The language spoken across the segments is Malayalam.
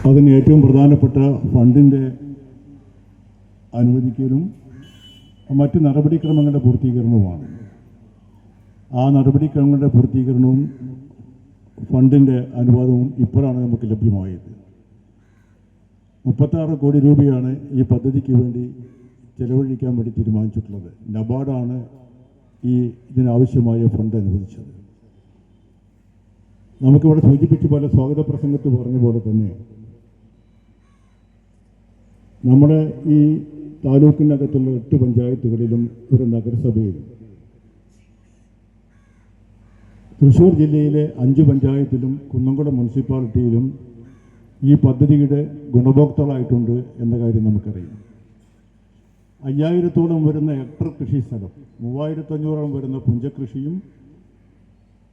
അതിന് ഏറ്റവും പ്രധാനപ്പെട്ട ഫണ്ടിൻ്റെ അനുവദിക്കലും മറ്റ് നടപടിക്രമങ്ങളുടെ പൂർത്തീകരണവുമാണ്. ആ നടപടിക്രമങ്ങളുടെ പൂർത്തീകരണവും ഫണ്ടിൻ്റെ അനുവാദവും ഇപ്പോഴാണ് നമുക്ക് ലഭ്യമായത്. 36 കോടി രൂപയാണ് ഈ പദ്ധതിക്ക് വേണ്ടി ചെലവഴിക്കാൻ വേണ്ടി തീരുമാനിച്ചിട്ടുള്ളത്. നബാർഡാണ് ഇതിനാവശ്യമായ ഫണ്ട് അനുവദിച്ചത്. നമുക്കിവിടെ സൂചിപ്പിച്ച പോലെ സ്വാഗത പ്രസംഗത്ത് പറഞ്ഞ പോലെ തന്നെ നമ്മുടെ ഈ താലൂക്കിനകത്തുള്ള 8 പഞ്ചായത്തുകളിലും ഒരു നഗരസഭയിലും തൃശ്ശൂർ ജില്ലയിലെ 5 പഞ്ചായത്തിലും കുന്നംകുളം മുനിസിപ്പാലിറ്റിയിലും ഈ പദ്ധതിയുടെ ഗുണഭോക്താക്കളായിട്ടുണ്ട് എന്ന കാര്യം നമുക്കറിയാം. 5000-ഓളം വരുന്ന ഹെക്ടർ കൃഷി സ്ഥലം, 3500-ഓളം വരുന്ന പുഞ്ചകൃഷിയും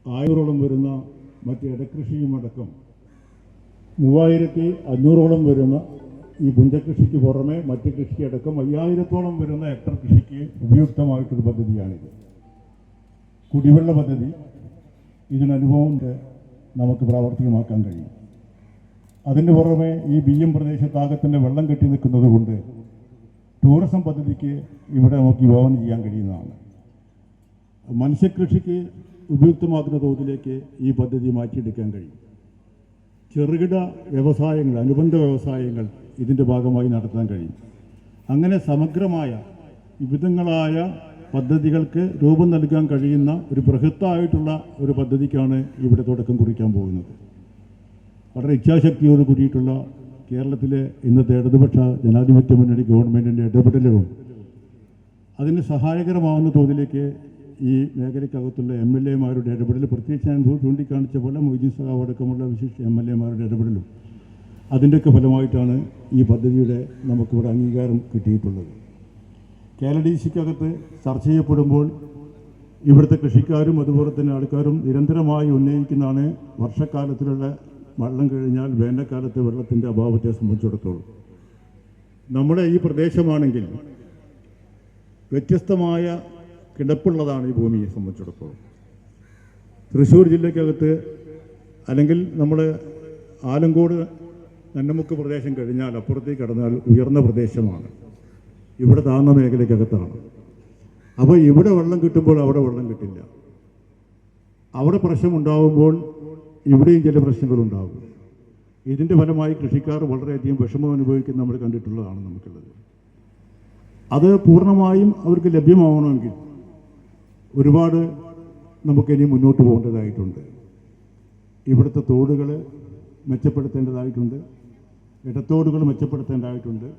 1000-ഓളം വരുന്ന മറ്റ് ഇടകൃഷിയും അടക്കം 3500-ഓളം വരുന്ന ഈ പുഞ്ചകൃഷിക്ക് പുറമെ മറ്റ് കൃഷിയടക്കം 5000-ഓളം വരുന്ന ഹെക്ടർ കൃഷിക്ക് ഉപയുക്തമായിട്ടൊരു പദ്ധതിയാണിത്. കുടിവെള്ള പദ്ധതി ഇതിനനുഭവം നമുക്ക് പ്രാവർത്തികമാക്കാൻ കഴിയും. അതിന് പുറമെ ഈ BM പ്രദേശത്താകത്തിൻ്റെ വെള്ളം കെട്ടി നിൽക്കുന്നത് കൊണ്ട് ടൂറിസം പദ്ധതിക്ക് ഇവിടെ നമുക്ക് വിഭാവനം ചെയ്യാൻ കഴിയുന്നതാണ്. മത്സ്യകൃഷിക്ക് ഉപയുക്തമാക്കുന്ന തോതിലേക്ക് ഈ പദ്ധതി മാറ്റിയെടുക്കാൻ കഴിയും. ചെറുകിട വ്യവസായങ്ങൾ, അനുബന്ധ വ്യവസായങ്ങൾ ഇതിൻ്റെ ഭാഗമായി നടത്താൻ കഴിയും. അങ്ങനെ സമഗ്രമായ വിവിധങ്ങളായ പദ്ധതികൾക്ക് രൂപം നൽകാൻ കഴിയുന്ന ഒരു ബൃഹത്തായിട്ടുള്ള ഒരു പദ്ധതിക്കാണ് ഇവിടെ തുടക്കം കുറിക്കാൻ പോകുന്നത്. വളരെ ഇച്ഛാശക്തിയോട് കൂടിയിട്ടുള്ള കേരളത്തിലെ ഇന്നത്തെ ഇടതുപക്ഷ ജനാധിപത്യ മുന്നണി ഗവൺമെൻറ്റിൻ്റെ ഇടപെടലുകളും അതിന് സഹായകരമാവുന്ന തോതിലേക്ക് ഈ മേഖലയ്ക്കകത്തുള്ള MLA-മാരുടെ ഇടപെടൽ, പ്രത്യേകിച്ച് ഞാൻ ചൂണ്ടിക്കാണിച്ച പോലെ മൊയ്തീൻ സഖാവ് അടക്കമുള്ള വിശിഷ്ട MLA-മാരുടെ ഇടപെടലും അതിൻ്റെയൊക്കെ ഫലമായിട്ടാണ് ഈ പദ്ധതിയുടെ നമുക്കിവിടെ അംഗീകാരം കിട്ടിയിട്ടുള്ളത്. KLDCക്കകത്ത് ചർച്ച ചെയ്യപ്പെടുമ്പോൾ ഇവിടുത്തെ കൃഷിക്കാരും അതുപോലെ തന്നെ ആൾക്കാരും നിരന്തരമായി ഉന്നയിക്കുന്നതാണ് വർഷക്കാലത്തിലുള്ള വെള്ളം കഴിഞ്ഞാൽ വേനൽക്കാലത്ത് വെള്ളത്തിൻ്റെ അഭാവത്തെ സംബന്ധിച്ചിടത്തോളം. നമ്മുടെ ഈ പ്രദേശമാണെങ്കിൽ വ്യത്യസ്തമായ കിടപ്പുള്ളതാണ് ഈ ഭൂമിയെ സംബന്ധിച്ചിടത്തോളം. തൃശ്ശൂർ ജില്ലയ്ക്കകത്ത് അല്ലെങ്കിൽ നമ്മൾ ആലങ്കോട് നന്നമുക്ക് പ്രദേശം കഴിഞ്ഞാൽ അപ്പുറത്തേക്ക് കടന്നാൽ ഉയർന്ന പ്രദേശമാണ്. ഇവിടെ താഴ്ന്ന മേഖലയ്ക്കകത്താണ്. അപ്പോൾ ഇവിടെ വെള്ളം കിട്ടുമ്പോൾ അവിടെ വെള്ളം കിട്ടില്ല. അവിടെ പ്രശ്നമുണ്ടാകുമ്പോൾ ഇവിടെയും ചില പ്രശ്നങ്ങളുണ്ടാകും. ഇതിൻ്റെ ഫലമായി കൃഷിക്കാർ വളരെയധികം വിഷമം അനുഭവിക്കുന്ന നമ്മൾ കണ്ടിട്ടുള്ളതാണ് നമുക്കുള്ളത്. അത് പൂർണ്ണമായും അവർക്ക് ലഭ്യമാവണമെങ്കിൽ ഒരുപാട് നമുക്കിനി മുന്നോട്ട് പോകേണ്ടതായിട്ടുണ്ട്. ഇവിടുത്തെ തോടുകൾ മെച്ചപ്പെടുത്തേണ്ടതായിട്ടുണ്ട്, ഇടത്തോടുകൾ മെച്ചപ്പെടുത്തേണ്ടതായിട്ടുണ്ട്.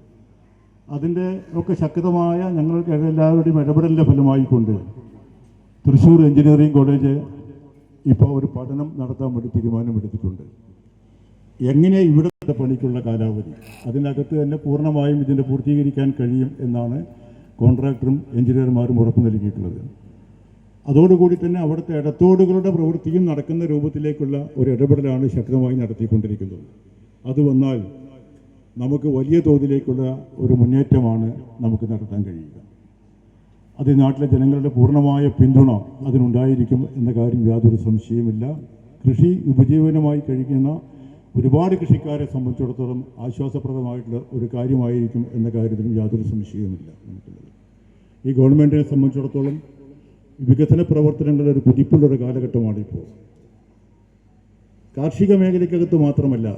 അതിൻ്റെ ഒക്കെ ശക്തമായ ഞങ്ങൾക്ക് എല്ലാവരുടെയും ഇടപെടലിൻ്റെ ഫലമായിക്കൊണ്ട് തൃശ്ശൂർ എഞ്ചിനീയറിംഗ് കോളേജ് ഇപ്പോൾ ഒരു പഠനം നടത്താൻ വേണ്ടി തീരുമാനമെടുത്തിട്ടുണ്ട്. എങ്ങനെ ഇവിടുത്തെ പണിക്കുള്ള കാലാവധി അതിനകത്ത് തന്നെ പൂർണ്ണമായും ഇതിൻ്റെ പൂർത്തീകരിക്കാൻ കഴിയും എന്നാണ് കോൺട്രാക്ടറും എഞ്ചിനീയർമാരും ഉറപ്പ് നൽകിയിട്ടുള്ളത്. അതോടുകൂടി തന്നെ അവിടുത്തെ ഇടത്തോടുകളുടെ പ്രവൃത്തിയും നടക്കുന്ന രൂപത്തിലേക്കുള്ള ഒരു ഇടപെടലാണ് ശക്തമായി നടത്തിക്കൊണ്ടിരിക്കുന്നത്. അത് വന്നാൽ നമുക്ക് വലിയ തോതിലേക്കുള്ള ഒരു മുന്നേറ്റമാണ് നമുക്ക് നടത്താൻ കഴിയുക. അത് നാട്ടിലെ ജനങ്ങളുടെ പൂർണ്ണമായ പിന്തുണ അതിനുണ്ടായിരിക്കും എന്ന കാര്യം യാതൊരു സംശയവുമില്ല. കൃഷി ഉപജീവനമായി കഴിക്കുന്ന ഒരുപാട് കൃഷിക്കാരെ സംബന്ധിച്ചിടത്തോളം ആശ്വാസപ്രദമായിട്ടുള്ള ഒരു കാര്യമായിരിക്കും എന്ന കാര്യത്തിലും യാതൊരു സംശയവുമില്ല നമുക്കുള്ളത്. ഈ ഗവൺമെൻറ്റിനെ സംബന്ധിച്ചിടത്തോളം വികസന പ്രവർത്തനങ്ങളുടെ ഒരു കുതിപ്പുള്ളൊരു കാലഘട്ടമാണിപ്പോൾ. കാർഷിക മേഖലയ്ക്കകത്ത് മാത്രമല്ല,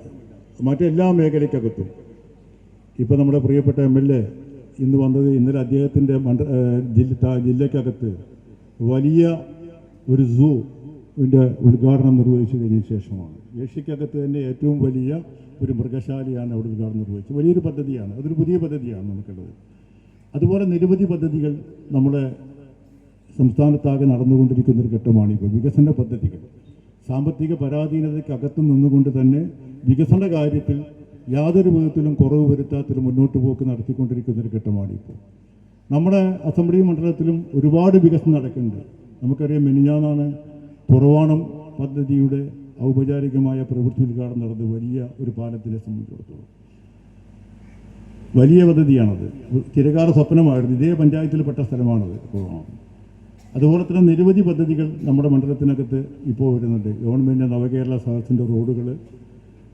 മറ്റെല്ലാ മേഖലയ്ക്കകത്തും. ഇപ്പോൾ നമ്മുടെ പ്രിയപ്പെട്ട MLA ഇന്ന് വന്നത്, ഇന്നലെ അദ്ദേഹത്തിൻ്റെ ജില്ലയ്ക്കകത്ത് വലിയ ഒരു സൂവിൻ്റെ ഉദ്ഘാടനം നിർവഹിച്ചു കഴിഞ്ഞ ശേഷമാണ്. ഏഷ്യക്കകത്ത് തന്നെ ഏറ്റവും വലിയ ഒരു മൃഗശാലയാണ് അവിടെ ഉദ്ഘാടനം നിർവഹിച്ചത്. വലിയൊരു പദ്ധതിയാണ്, അതൊരു പുതിയ പദ്ധതിയാണ് നമുക്കുള്ളത്. അതുപോലെ നിരവധി പദ്ധതികൾ നമ്മുടെ സംസ്ഥാനത്താകെ നടന്നുകൊണ്ടിരിക്കുന്നൊരു ഘട്ടമാണിപ്പോൾ. വികസന പദ്ധതികൾ സാമ്പത്തിക പരാധീനതയ്ക്കകത്ത് നിന്നുകൊണ്ട് തന്നെ വികസന കാര്യത്തിൽ യാതൊരു വിധത്തിലും കുറവ് വരുത്താത്തൊരു മുന്നോട്ട് പോക്ക് നടത്തിക്കൊണ്ടിരിക്കുന്നൊരു ഘട്ടമാണിപ്പോൾ. നമ്മുടെ അസംബ്ലി മണ്ഡലത്തിലും ഒരുപാട് വികസനം നടക്കുന്നുണ്ട്. നമുക്കറിയാം, മിനിഞ്ഞാന്നാണ് പുറവാണം പദ്ധതിയുടെ ഔപചാരികമായ പ്രവൃത്തി ഉദ്ഘാടനം നടന്നത്. വലിയ ഒരു പാലത്തിനെ സംബന്ധിച്ചിടത്തോളം വലിയ പദ്ധതിയാണത്. ചിരകാല സ്വപ്നമായിരുന്നു. ഇതേ പഞ്ചായത്തിൽപ്പെട്ട സ്ഥലമാണത് പുറവാണം. അതുപോലെ തന്നെ നിരവധി പദ്ധതികൾ നമ്മുടെ മണ്ഡലത്തിനകത്ത് ഇപ്പോൾ വരുന്നുണ്ട്. ഗവൺമെൻറ് നവകേരള സദസ്സിൻ്റെ റോഡുകൾ,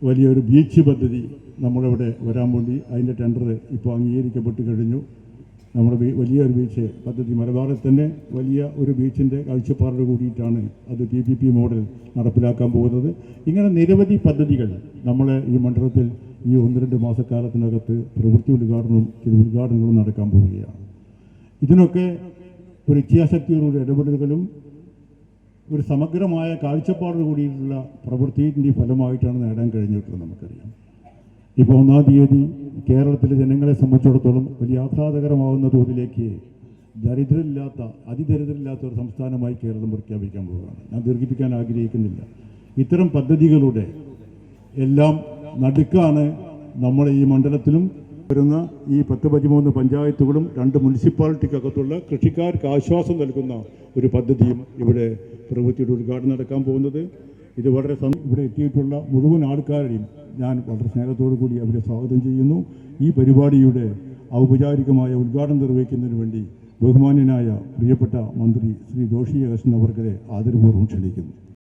വലിയൊരു ബീച്ച് പദ്ധതി നമ്മളിവിടെ വരാൻ വേണ്ടി അതിൻ്റെ ടെൻഡർ ഇപ്പോൾ അംഗീകരിക്കപ്പെട്ട് കഴിഞ്ഞു. നമ്മുടെ വലിയൊരു ബീച്ച് പദ്ധതി മലബാറിൽ തന്നെ വലിയ ഒരു ബീച്ചിൻ്റെ കാഴ്ചപ്പാടോട് കൂടിയിട്ടാണ് അത് PPP മോഡൽ നടപ്പിലാക്കാൻ പോകുന്നത്. ഇങ്ങനെ നിരവധി പദ്ധതികൾ നമ്മളെ ഈ മണ്ഡലത്തിൽ ഈ 1-2 മാസക്കാലത്തിനകത്ത് പ്രവൃത്തി ഉദ്ഘാടനങ്ങളും നടക്കാൻ പോവുകയാണ്. ഇതിനൊക്കെ ഒരു ഇച്ഛാശക്തിയോടുള്ള ഇടപെടലുകളും ഒരു സമഗ്രമായ കാഴ്ചപ്പാടോട് കൂടിയിട്ടുള്ള പ്രവൃത്തിയുടെ ഫലമായിട്ടാണ് നേടാൻ കഴിഞ്ഞിട്ടുള്ളത്. നമുക്കറിയാം, ഇപ്പോൾ 1-ാം തീയതി കേരളത്തിലെ ജനങ്ങളെ സംബന്ധിച്ചിടത്തോളം വലിയ ആഹ്ലാദകരമാവുന്ന തോതിലേക്ക് അതിദരിദ്രമില്ലാത്ത ഒരു സംസ്ഥാനമായി കേരളം പ്രഖ്യാപിക്കാൻ പോവുകയാണ്. ഞാൻ ദീർഘിപ്പിക്കാൻ ആഗ്രഹിക്കുന്നില്ല. ഇത്തരം പദ്ധതികളുടെ എല്ലാം നടുക്കാണ് നമ്മളെ ഈ മണ്ഡലത്തിലും വരുന്ന ഈ 10-13 പഞ്ചായത്തുകളും 2 മുനിസിപ്പാലിറ്റിക്കകത്തുള്ള കൃഷിക്കാർക്ക് ആശ്വാസം നൽകുന്ന ഒരു പദ്ധതിയും ഇവിടെ പ്രവൃത്തിയുടെ ഉദ്ഘാടനം നടക്കാൻ പോകുന്നത്. ഇത് വളരെ ഇവിടെ എത്തിയിട്ടുള്ള മുഴുവൻ ആൾക്കാരെയും ഞാൻ വളരെ സ്നേഹത്തോടു കൂടി അവരെ സ്വാഗതം ചെയ്യുന്നു. ഈ പരിപാടിയുടെ ഔപചാരികമായ ഉദ്ഘാടനം നിർവഹിക്കുന്നതിന് വേണ്ടി ബഹുമാന്യനായ പ്രിയപ്പെട്ട മന്ത്രി ശ്രീ ജോഷി കൃഷ്ണൻ അവർകളെ ആദരപൂർവ്വം ക്ഷണിക്കുന്നു.